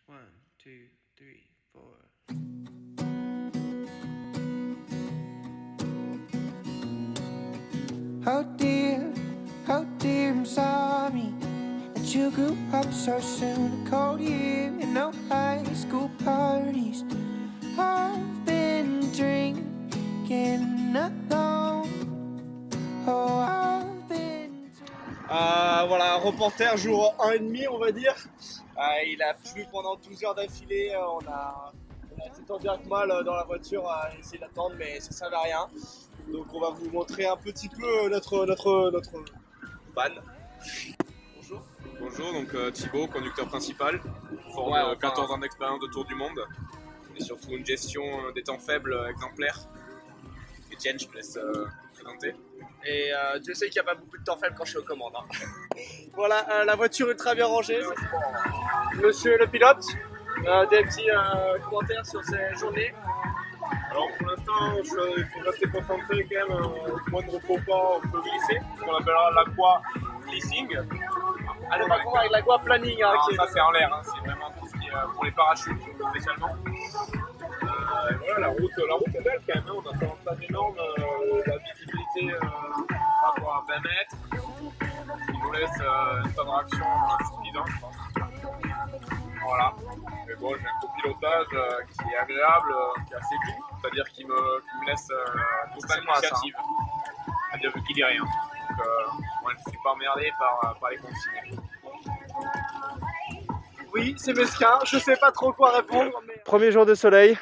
1, 2, 3, 4. Oh dear, I'm sorry that you grew up so soon. A cold year and no high school parties. I've been drinking alone. Oh, I've been. Voilà, un reporter jour 1,5 on va dire. Il a plu pendant 12 heures d'affilée. On a été tant bien que mal dans la voiture à essayer d'attendre, mais ça ne servait à rien. Donc on va vous montrer un petit peu notre ban. Bonjour. Bonjour, donc Thibaut, conducteur principal, fort Ouais, de enfin, 14 ans d'expérience de tour du monde et surtout une gestion des temps faibles exemplaire. Etienne, je te laisse présenter. Et Dieu sait qu'il n'y a pas beaucoup de temps faible quand je suis aux commandes. Hein. Voilà, la voiture ultra bien rangée. Monsieur le pilote, des petits commentaires sur ces journées. Alors pour l'instant, il faut rester concentré quand même, au moindre faux pas, on peut glisser, ce qu'on appellera l'aqua glissing. Allez, par contre, avec la planning. Hein, Alors, ça c'est en l'air, hein, c'est vraiment tout ce qui est pour les parachutes spécialement. Et voilà, la route est belle quand même, hein, on a fait un tas d'énorme, la visibilité par rapport à 20 mètres, qui nous laisse une temps de réaction suffisant, je pense. Voilà, mais bon, j'ai un copilotage qui est agréable, qui est assez doux, c'est-à-dire qu'il me laisse totale initiative, c'est-à-dire qu'il dit rien. Donc, moi je ne suis pas emmerdé par les consignes. Oui, c'est mesquin, je sais pas trop quoi répondre. Mais... Premier jour de soleil,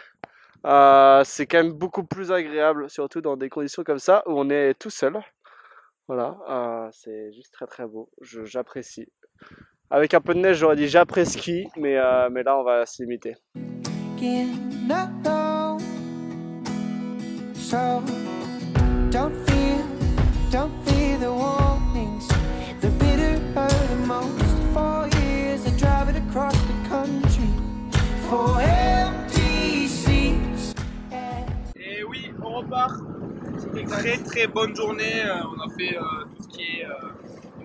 c'est quand même beaucoup plus agréable, surtout dans des conditions comme ça où on est tout seul. Voilà, c'est juste très très beau, j'apprécie. Avec un peu de neige, j'aurais dit j'apprécie, mais là on va se limiter. So, don't fear the warnings. The bitter hurt the most. 4 years of driving across the country for empty seats. Et oui, on repart. C'était très très bonne journée. On a fait tout ce qui est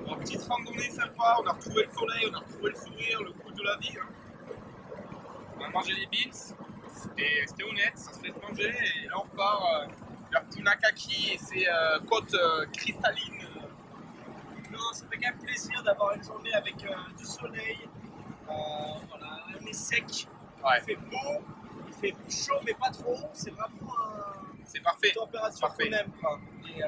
une petite randonnée sympa. On a retrouvé le soleil, on a retrouvé le sourire, le goût de la vie. Hein. On a mangé des beans. C'était honnête, ça se fait manger. Et là on repart vers Punakaki et ses côtes cristallines. Non, ça fait quand même plaisir d'avoir une journée avec du soleil. Voilà, on est sec, Ouais. il fait beau, il fait chaud mais pas trop. C'est vraiment C'est parfait. une température Parfait. qu'on aime. Quoi. Et,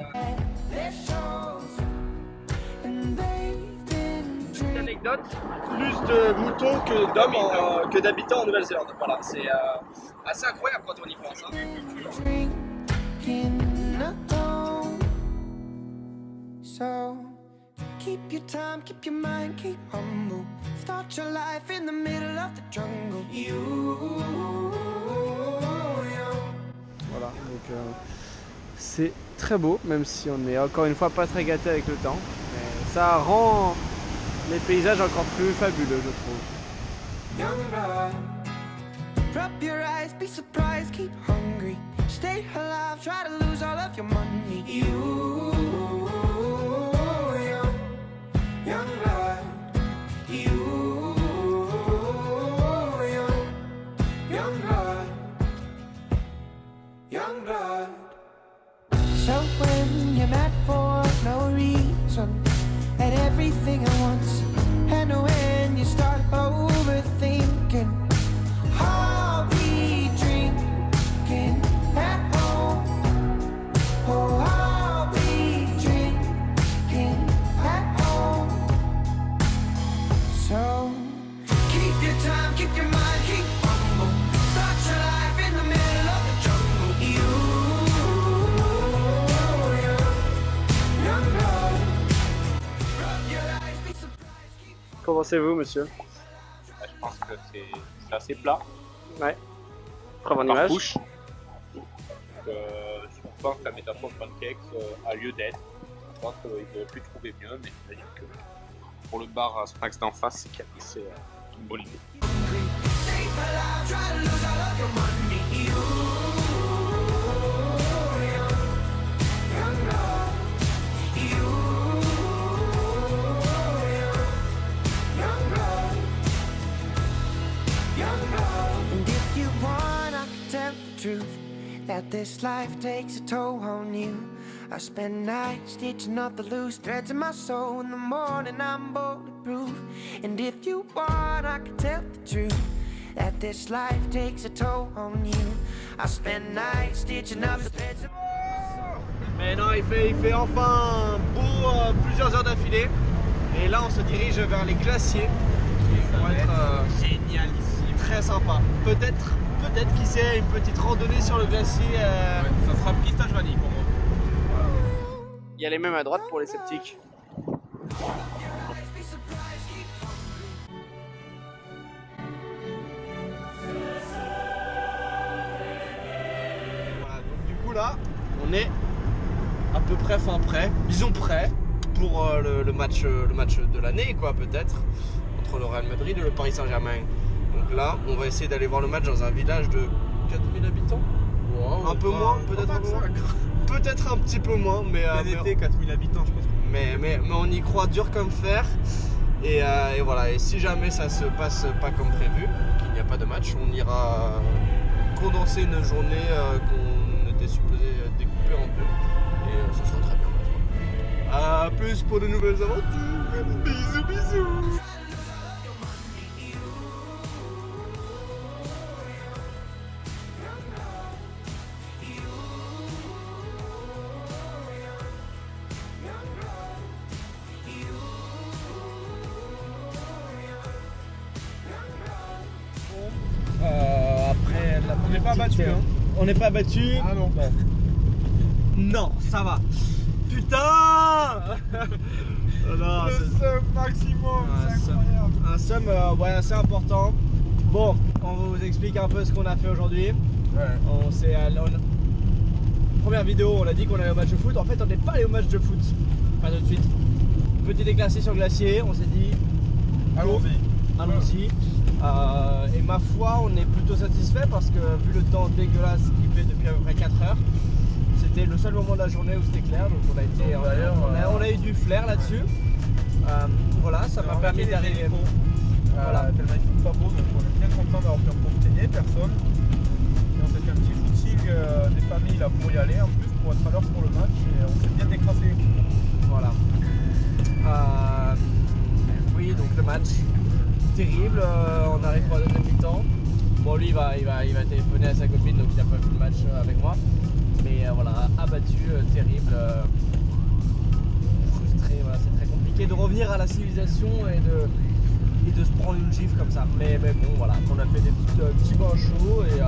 petite anecdote, plus de moutons que d'hommes que d'habitants en Nouvelle-Zélande. Voilà, c'est assez incroyable quand on y pense. Hein. So, keep your time, keep your mind, keep humble. Start your life in the middle of the jungle. Voilà, donc c'est très beau, même si on est encore une fois pas très gâté avec le temps. Mais ça rend les paysages encore plus fabuleux, je trouve. Young blood, rub your eyes, be surprised, keep hungry. Stay alive, try to lose all of your money. Young blood, young blood. So when you're mad for no reason, at everything at once, and when you start overthinking, I'll be drinking at home. Oh, I'll be drinking at home. So keep your time, keep your mind, keep humble. Start your life in the middle of the jungle. Young blood, rub your eyes, be surprised, keep... Qu'en pensez-vous, monsieur? Je pense que c'est assez plat. Ouais. Preuve en Par image. couche. Donc, je pense que la métaphore pancakes a lieu d'être. Je pense qu'ils auraient pu trouver mieux, mais c'est-à-dire que pour le bar Sprax d'en face, c'est une bonne idée. And if you want, I can tell the truth, that this life takes a toll on you. I spend nights stitching up the loose threads in my soul. In the morning I'm bulletproof. And if you want, I can tell the truth, that this life takes a toll on you. I spend nights stitching up the threads in my soul. Mais non, il fait enfin beau plusieurs heures d'affilée. Et là on se dirige vers les glaciers qui vont être génialissime, très sympa. Peut-être qui sait, une petite randonnée sur le glacier. Ouais, ça sera pistage vanille pour moi. Il y a les mêmes à droite pour les sceptiques. Voilà, donc du coup là, on est à peu près prêt, disons prêt pour le match de l'année quoi peut-être, entre le Real Madrid et le Paris Saint-Germain. Donc là, on va essayer d'aller voir le match dans un village de 4000 habitants. Wow, un peu moins, peut-être un peu moins. Peut-être un petit peu moins, mais... été 4000 habitants, je pense. Mais on y croit dur comme fer. Et voilà, et si jamais ça se passe pas comme prévu, qu'il n'y a pas de match, on ira condenser une journée qu'on était supposé découper en deux. Et ce sera très bien. A plus pour de nouvelles aventures. Bisous, bisous. Après la On n'est pas battu, hein. On n'est pas battu. Ah non. Bon. Non, ça va. Putain. Non, le sum maximum, c'est incroyable. Un sum ouais, assez important. Bon, on vous explique un peu ce qu'on a fait aujourd'hui. Ouais. Première vidéo, on a dit qu'on allait au match de foot. En fait, on n'est pas allé au match de foot. Pas tout de suite. Petit déclassé sur glacier, on s'est dit allons-y. Et ma foi, on est plutôt satisfait parce que vu le temps dégueulasse qu'il fait depuis à peu près 4 heures, c'était le seul moment de la journée où c'était clair, donc on a été on a eu du flair là-dessus. Voilà, ça m'a permis d'arriver. Voilà, tellement il fait pas beau, donc on est bien content d'avoir pu en profiter. Il n'y avait personne. Et on s'est fait un petit footing des familles là pour y aller en plus, pour être à l'heure pour le match, et on s'est bien décrassé. Voilà. Oui, donc le match terrible, on arrive pour la deuxième mi-temps. Bon, lui il va téléphoner à sa copine, donc il n'a pas vu le match avec moi. Mais voilà, abattu, terrible, frustré, voilà, c'est très compliqué de revenir à la civilisation et de se prendre une gifle comme ça. Mais bon, voilà, on a fait des petits bains chauds et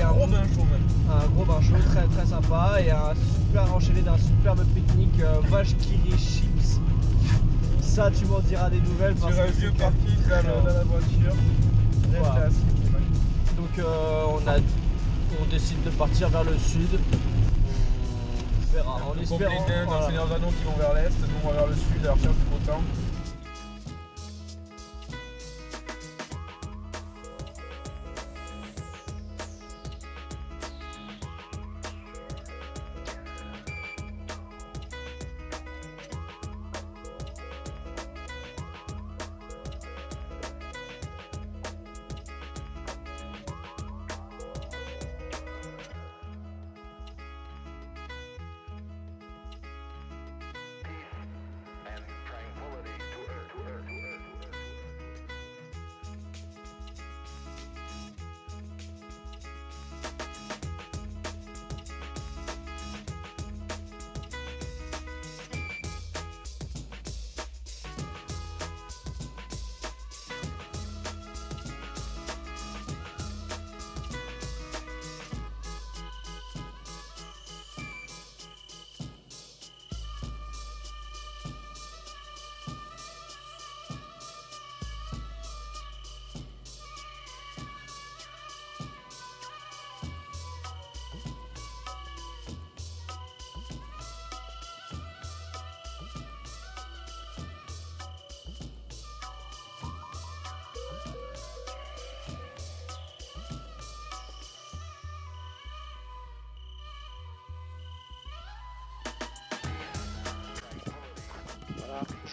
un gros bain chaud même. Un gros bain chaud très très sympa et un super enchaîné d'un superbe pique-nique, vache qui rit chips. Ça, tu m'en diras des nouvelles. Sur un vieux parking dans la voiture. Voilà. Donc on décide de partir vers le sud. On verra. En espérant. Dans le Seigneur des Anneaux qui vont vers l'est, nous on va vers le sud à la recherche du beau temps.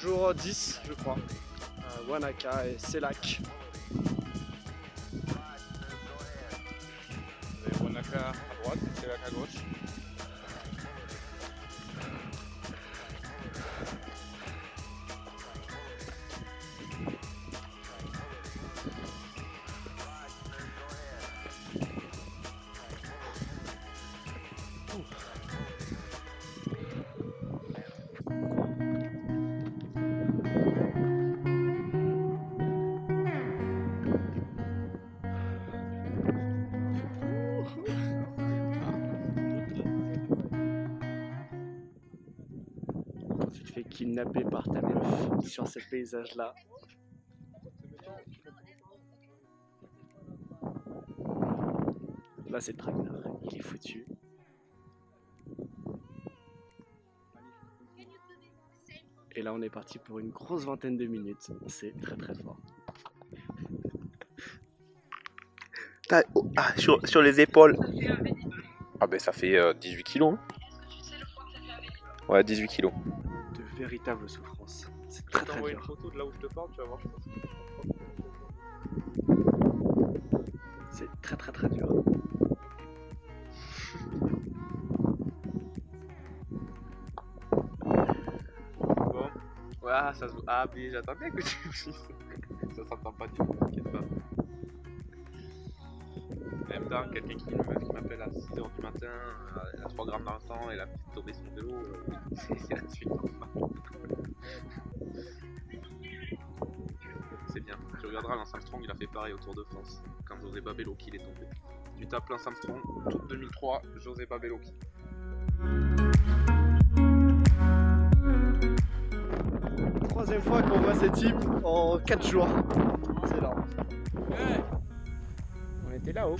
Jour 10 je crois, Wanaka et Selak. à droite, c'est lac à gauche. Tu te fais kidnapper par ta meuf sur ces paysages-là. Là, c'est le tracteur, il est foutu. Et là, on est parti pour une grosse vingtaine de minutes. C'est très très fort. Ah, sur les épaules. Ah ben ça fait 18 kilos. Hein. Ouais, 18 kilos. De véritables souffrances. C'est très très dur. Une photo de là où je te parle, tu vas voir, je pense. C'est très très très dur. Bon. Ouais, ça se... Ah, mais j'attendais que tu me dises. Ça s'entend pas du tout, t'inquiète pas. Même temps, quelqu'un qui m'appelle à 6h du matin, à 3 grammes dans le sang, et la petite tombée son vélo, c'est la suite. C'est bien. Tu regarderas, Lance Armstrong, il a fait pareil au Tour de France, quand José Babelloki est tombé. Tu tapes Lance Armstrong, Tour 2003, José Babelloki. Troisième fois qu'on voit ces types en 4 jours. C'est énorme. Ouais. On était là-haut.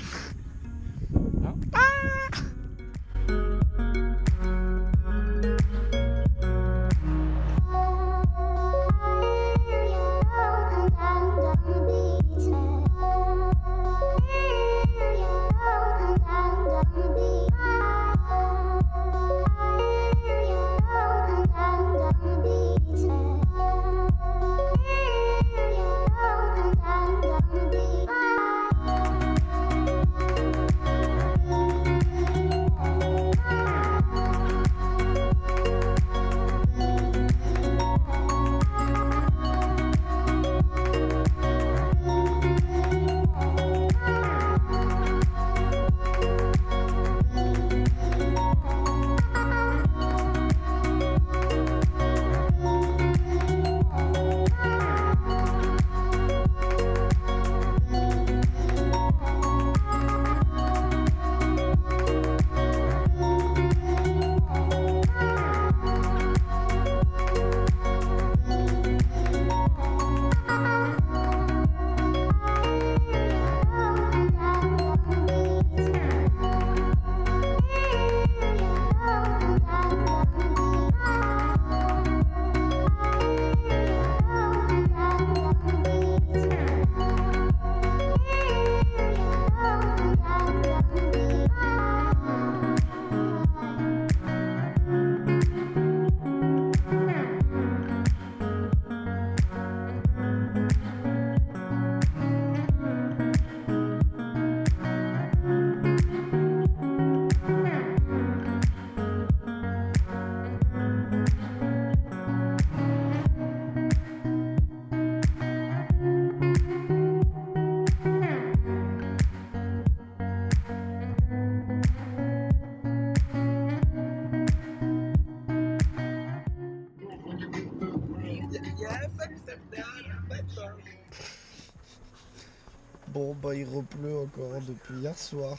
Bon bah il repleut encore depuis hier soir.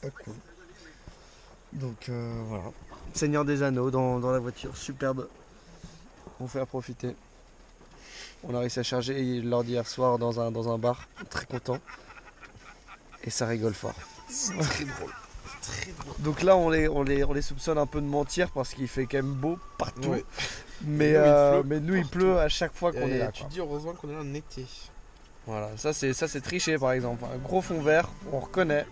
Pas cool. Donc voilà. Seigneur des Anneaux dans la voiture, superbe. On fait à profiter. On a réussi à charger l'ordi hier soir dans un bar, très content. Et ça rigole fort. C'est très drôle. Très drôle. Donc là on les soupçonne un peu de mentir parce qu'il fait quand même beau partout. Ouais. Mais nous il pleut à chaque fois qu'on est là. Tu Quoi. dis heureusement qu'on est là en été. Voilà, ça c'est triché par exemple. Un gros fond vert, on reconnaît.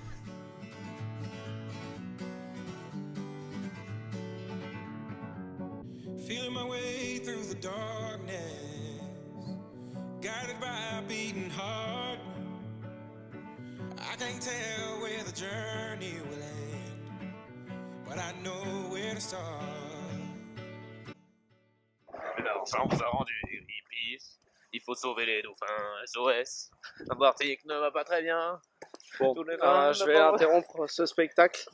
Feeling my way through the darkness, guided by a beating heart. I can't tell where the journey will end, but I know where to start. Alors, ça, on vous a rendu Greenpeace. Il faut sauver les dauphins. SOS. L'Antarctique ne va pas très bien. Bon, je vais interrompre ce spectacle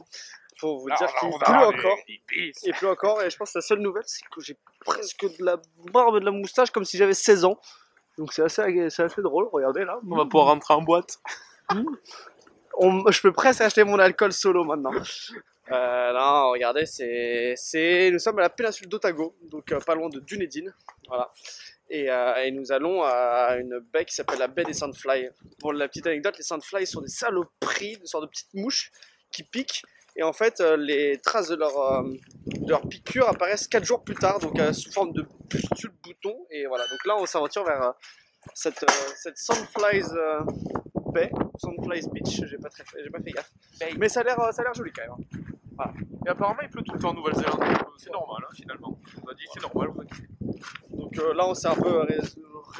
pour vous dire qu'il on pleut a rendu encore. Greenpeace. Il pleut encore et je pense que la seule nouvelle c'est que j'ai presque de la barbe et de la moustache comme si j'avais 16 ans. Donc c'est assez drôle, regardez là. On va pouvoir rentrer en boîte. Je peux presque acheter mon alcool solo maintenant. Non, regardez, nous sommes à la péninsule d'Otago, donc pas loin de Dunedin, voilà. Et nous allons à une baie qui s'appelle la baie des Sandflies. Pour la petite anecdote, les Sandflies sont des saloperies, des sortes de petites mouches qui piquent. Et en fait, les traces de leur piqûre apparaissent 4 jours plus tard, donc sous forme de pustules boutons. Et voilà, donc là on s'aventure vers cette Sandflies baie, Sandflies Beach. J'ai pas fait gaffe. Mais ça a l'air joli quand même. Voilà. Et apparemment, il pleut tout le temps en Nouvelle-Zélande. C'est normal, hein, finalement. On a dit c'est normal, on va quitter. Donc là on s'est un peu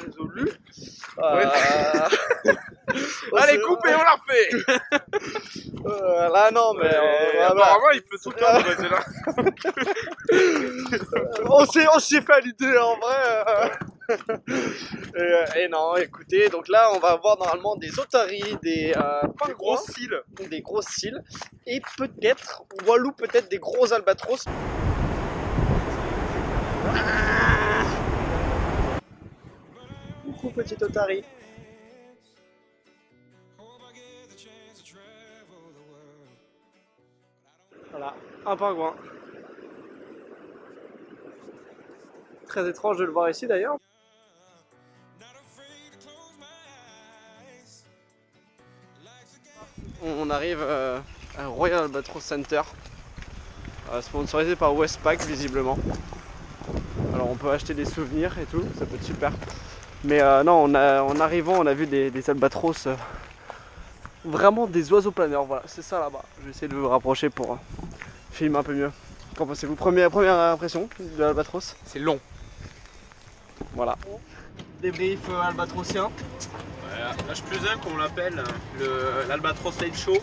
résolu. Allez, coupez, on la refait. Là non mais apparemment, il pleut tout le temps en Nouvelle-Zélande. on s'est fait à l'idée en vrai. Et non, écoutez, donc là on va avoir normalement des otaries, des pingouins, des grosses cils, et peut-être, Walou, peut-être des gros albatros. Coucou petit otari. Voilà, un pingouin. Très étrange de le voir ici d'ailleurs. On arrive à Royal Albatros Center, sponsorisé par Westpac visiblement. Alors on peut acheter des souvenirs et tout, ça peut être super. Mais non, en arrivant on a vu des albatros, vraiment des oiseaux planeurs, voilà, c'est ça là-bas. Je vais essayer de vous rapprocher pour filmer un peu mieux. Qu'en pensez-vous? Première impression de l'albatros? C'est long. Voilà. Débrief albatrosien. H+1 comme on l'appelle, l'Albatros Late Show.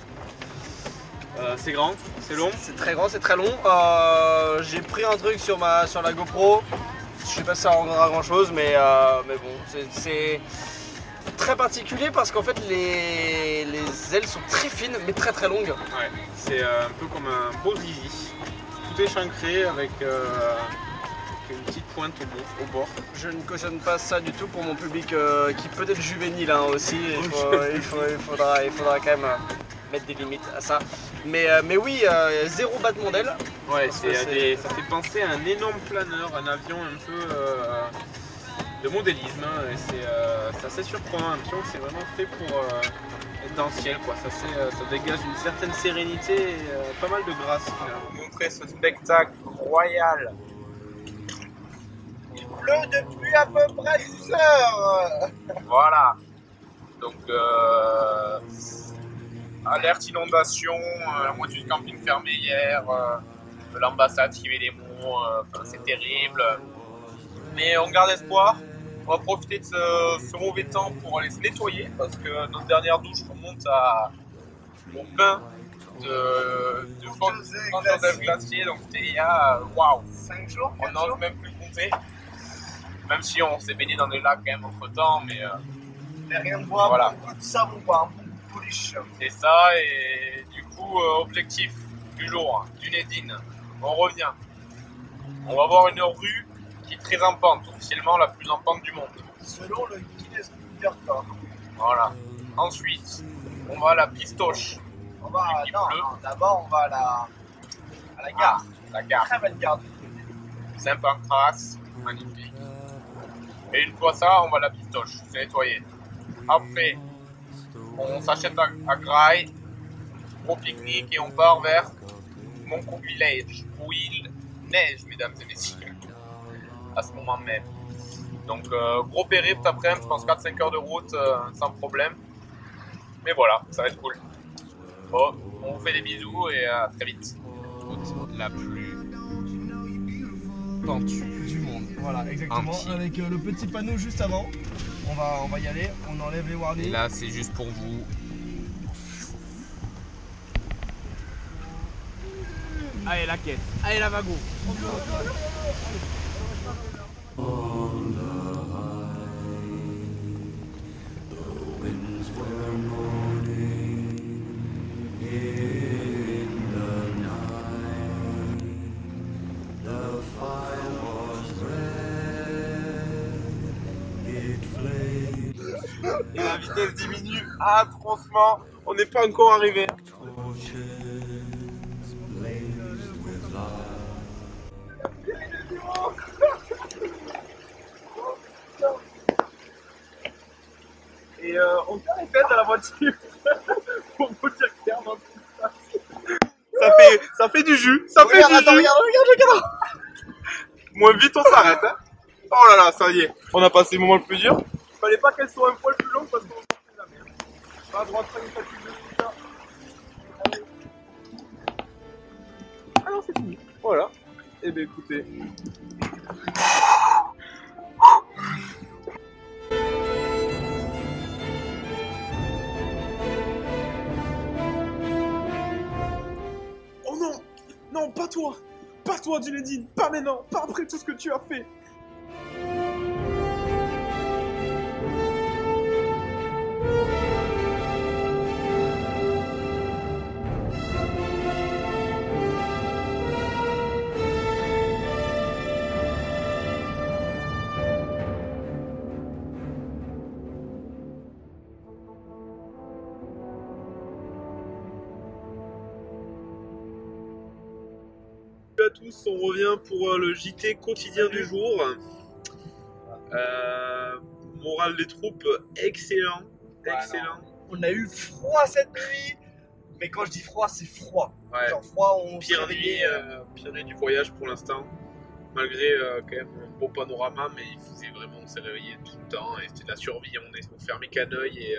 C'est grand, c'est long. C'est très grand, c'est très long. J'ai pris un truc sur la GoPro. Je sais pas si ça rendra grand chose, mais bon, c'est très particulier parce qu'en fait les ailes sont très fines mais très très longues. Ouais, c'est un peu comme un beau zizi. Tout est chancré avec une petite pointe au bord. Je ne cautionne pas ça du tout pour mon public qui peut être juvénile hein, aussi. Il faudra quand même mettre des limites à ça. Mais oui, zéro battement d'aile. Ouais, ça fait penser à un énorme planeur, un avion un peu de modélisme. Hein, et c'est assez surprenant. L'impression que c'est vraiment fait pour être dans le ciel. Quoi. Ça dégage une certaine sérénité et pas mal de grâce. Pour montrer ce spectacle royal. Il pleut depuis à peu près 12 heures. Voilà. Donc, alerte inondation, la moitié du camping fermé hier, l'ambassade qui met les mots, c'est terrible. Mais on garde espoir. On va profiter de ce mauvais temps pour aller se nettoyer parce que notre dernière douche remonte au bain de fondeur glacier. Donc c'était il y a 5 jours, on n'ose même plus compter. Même si on s'est baigné dans des lacs quand même entre temps, mais rien de voir, voilà. beaucoup de savon, pas un bon polish. C'est ça, et du coup, objectif du jour, Dunedin, on revient. On va voir une rue qui est très en pente, officiellement la plus en pente du monde. Selon le Guinness Book des records. Voilà. Ensuite, on va à la Pistoche. D'abord on va à la gare. La gare. Très belle gare. Saint-Pancras, magnifique. Et une fois ça, on va à la Pistoche, c'est nettoyé. Après, on s'achète à Grail, gros pique-nique et on part vers Monco Village, où il neige, mesdames et messieurs, à ce moment même. Donc, gros périple après, je pense 4-5 heures de route sans problème. Mais voilà, ça va être cool. Bon, on vous fait des bisous et à très vite. La plus pentue Du monde, voilà, exactement. Avec le petit panneau juste avant. On va y aller, on enlève les warnings. Et là, c'est juste pour vous Allez la caisse, allez la wagon. Et la vitesse diminue atrocement. On n'est pas encore arrivé. Et on tient les têtes à la voiture pour vous dire clairement ce qui se passe. Ça fait du jus. Ça fait du jus. Regarde. Moins vite, on s'arrête. Hein. Oh là là, ça y est. On a passé le moment le plus dur. Fallait pas qu'elle soit un poil plus longue parce qu'on sortait la merde. Pas à droite, pas une fatigue de tout ça. Ah non, c'est fini. Voilà. Eh bien, écoutez. Oh non! Non, pas toi! Pas toi, Zinedine! Pas maintenant! Pas après tout ce que tu as fait! Salut à tous, on revient pour le JT quotidien du jour. Morale des troupes, excellent. Excellent. On a eu froid cette nuit, mais quand je dis froid, c'est froid. Ouais. Genre froid, on Pire s'est réveillé, nuit du voyage pour l'instant. Malgré quand même un beau panorama, mais il faisait vraiment, on s'est réveillé tout le temps et c'était de la survie. On fermait qu'un œil et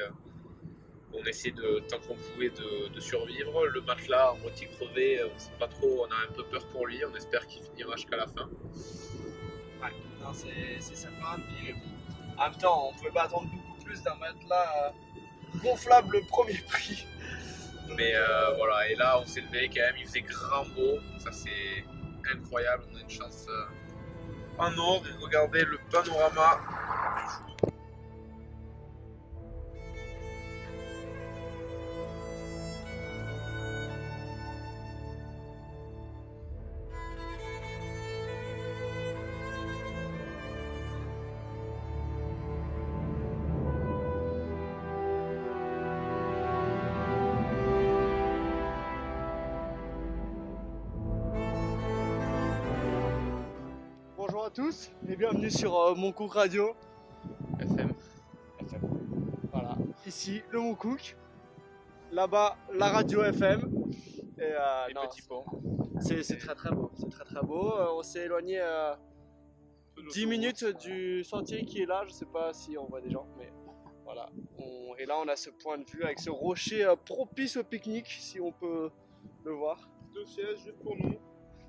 on essayait tant qu'on pouvait de survivre. Le matelas en moitié crevé, on sait pas trop, on a un peu peur pour lui. On espère qu'il finira jusqu'à la fin. Ouais, non, c'est sympa, mais en même temps, on pouvait pas attendre beaucoup plus d'un matelas gonflable premier prix. Mais voilà, et là on s'est levé quand même, il faisait grand beau, ça c'est incroyable, on a une chance en or et regardez le panorama du jour. Bonjour à tous et bienvenue sur Moncook Radio. FM. Voilà, ici le Moncook, là-bas la radio FM. Et non, Petits ponts. c'est très beau, c'est très beau. On s'est éloigné 10 minutes du sentier qui est là, je sais pas si on voit des gens, mais voilà. Et là on a ce point de vue avec ce rocher propice au pique-nique, si on peut le voir. 2 sièges juste pour nous.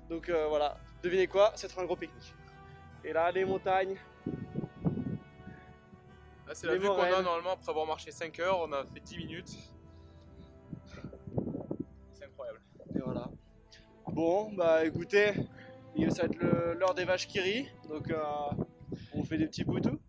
Donc voilà, devinez quoi, c'est un gros pique-nique. Et là les montagnes. Là c'est la Les vue qu'on a moraines. normalement après avoir marché 5 heures, on a fait 10 minutes. C'est incroyable. Et voilà. Bon, bah écoutez, ça va être l'heure des vaches qui rient, donc on fait des petits boutous.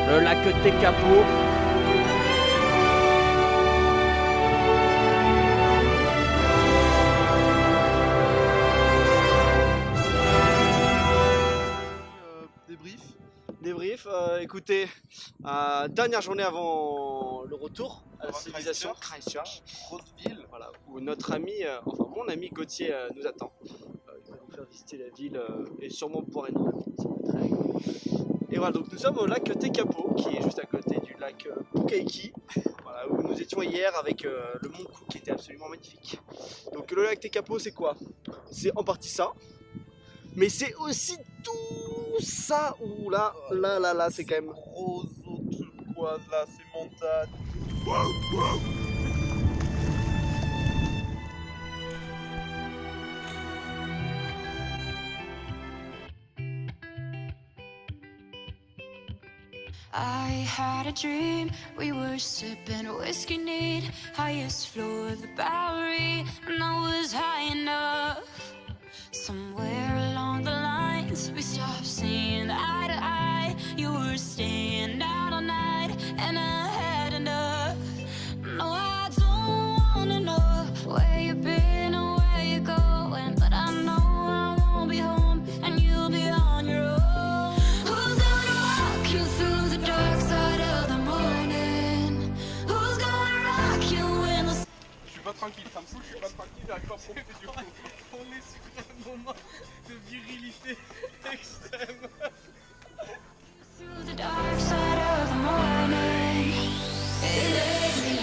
le lac Tekapo. Débrief, écoutez, dernière journée avant le retour à la civilisation, Christchurch, grosse ville, voilà, où notre ami, enfin mon ami Gauthier nous attend. Il va nous faire visiter la ville et sûrement boire une rafine, ça va être très rigolo. Et voilà, donc nous sommes au lac Tekapo, qui est juste à côté du lac Pukeiki, voilà, où nous étions hier avec le mont Cook qui était absolument magnifique. Donc le lac Tekapo, c'est quoi? C'est en partie ça. Mais c'est aussi tout ça où là, c'est quand même rose, turquoise, là, c'est montagne. I had a dream, we were sipping whiskey neat, highest floor of the Bowery, and I was high enough. Somewhere along the lines, we stopped seeing eye to eye. You were staying out all night, and I had enough. No, I don't wanna know where you've been or where you're going, but I know I won't be home, and you'll be on your own. Who's gonna walk you through the dark side of the morning? Who's gonna rock you in the... Je suis pas tranquille, ça me saoule, je suis pas tranquille, j'arrive pas à profiter du coup. On est sur un moment de virilité extrême. Through the dark side of the morning, it laid me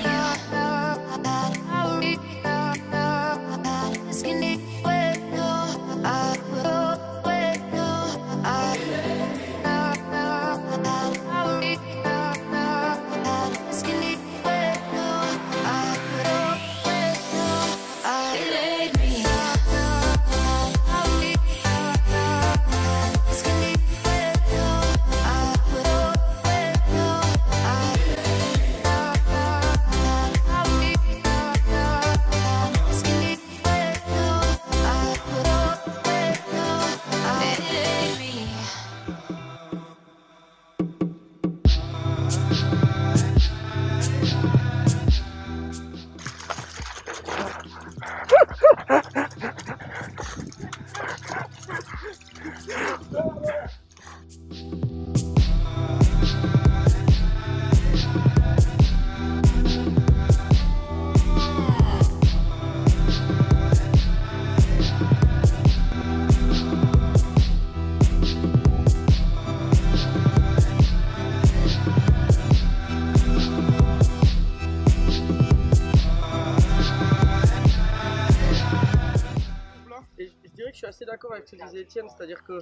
Je suis assez d'accord avec ce que disait Étienne, c'est-à-dire que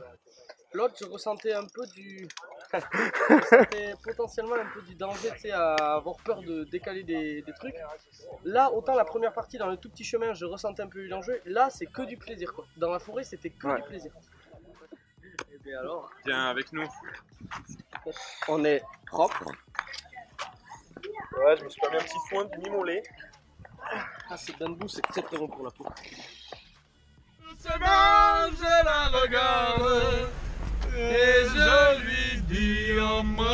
l'autre, je ressentais un peu du... potentiellement un peu du danger, tu sais, à avoir peur de décaler des trucs. Là, autant la première partie, dans le tout petit chemin, je ressentais un peu du danger. Là, c'est que du plaisir, quoi. Dans la forêt, c'était que du plaisir. Et bien alors... Viens avec nous. On est propre. Ouais, je me suis pas mis un petit soin de mimoler. Ah, ce bambou, c'est très très bon pour la peau. Semaine, je la regarde et je lui dis embrasse-moi.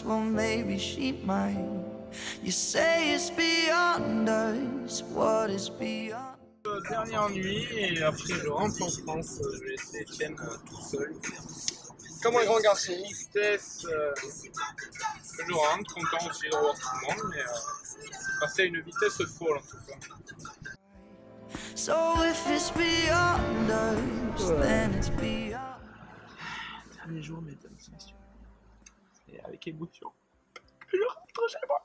Well, maybe she might. You say it's beyond us. What is beyond? Dernière nuit et après je rentre en France. Je vais laisser Étienne tout seul. Comme un grand garçon. Tristesse. Je rentre, content aussi de revoir tout le monde, mais passer à une vitesse folle en tout cas. So if it's beyond us, then it's beyond. Dernier jour, mesdames et messieurs. Et avec émotion. Je rentre chez moi.